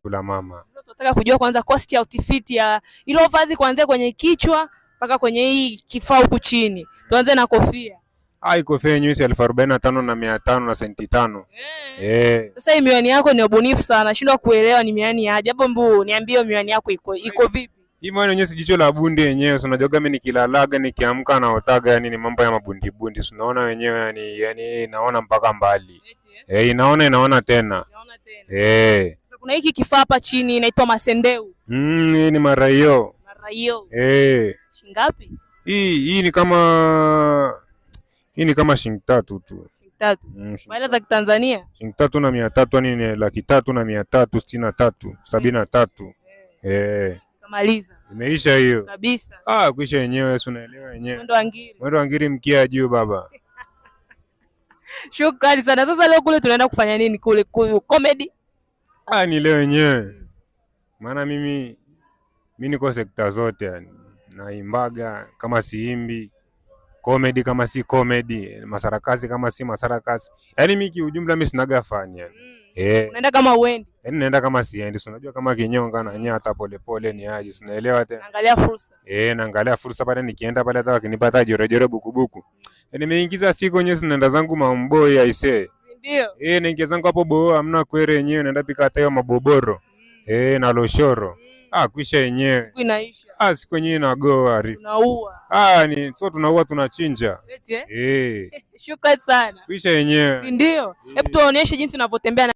la mama. Sasa tunataka kujua kwanza cost ya outfit ya hilo vazi kuanzia kwenye kichwa mpaka kwenye hii kifaa huku chini. Tuanze na kofia. Kofia yenyewe 45,500 na senti 5. Sasa hii miwani yako ni ubunifu sana. Nashindwa kuelewa ni miwani aje. Hapo mbu niambie miwani yako iko vipi? Hii miwani yenyewe si jicho la bundi yenyewe. Unajua mimi nikilalaga nikiamka naotaga, yani ni mambo ya mabundi bundi. Unaona wenyewe yani naona mpaka mbali. Inaona tena. Sasa kuna hiki kifaa hapa chini inaitwa masendeu. Hii ni maraio. Maraio. Shilingi ngapi? Hii ni kama shilingi 3 tu. 3. Maana za Kitanzania? Shilingi 3,300, yani ni 3,363, 73. Kamaliza. Imeisha hiyo. Kabisa. Kuisha yenyewe, si unaelewa yenyewe. Mwendo wa ngiri mkia juu baba. Shukrani sana. Sasa leo kule tunaenda kufanya nini kule? Comedy? Ni leo yenyewe. Maana mimi niko sekta zote yani. Naimbaga kama siimbi, comedy kama si comedy, masarakasi kama si masarakasi. Yaani mimi kiujumla mimi sinaga fani yani. Unaenda kama uendi? Yaani naenda kama siendi. Unajua kama kinyonga na nyata pole pole ni aje. Unaelewa tena? Naangalia fursa. Naangalia fursa pale, nikienda pale hata wakinipata jore bukubuku. Nimeingiza siku yenyewe sinaenda zangu Mamboi aisee. Ndio. Naingia zangu hapo Boa, hamna kwere yenyewe, naenda pika hata hiyo maboboro. Na loshoro. Kuisha yenyewe. Siku inaisha. Siku yenyewe inagoa. Tunaua. So tunaua tunachinja. Shukrani sana. Kuisha yenyewe. Ndio. Hebu tuonyeshe jinsi unavyotembea.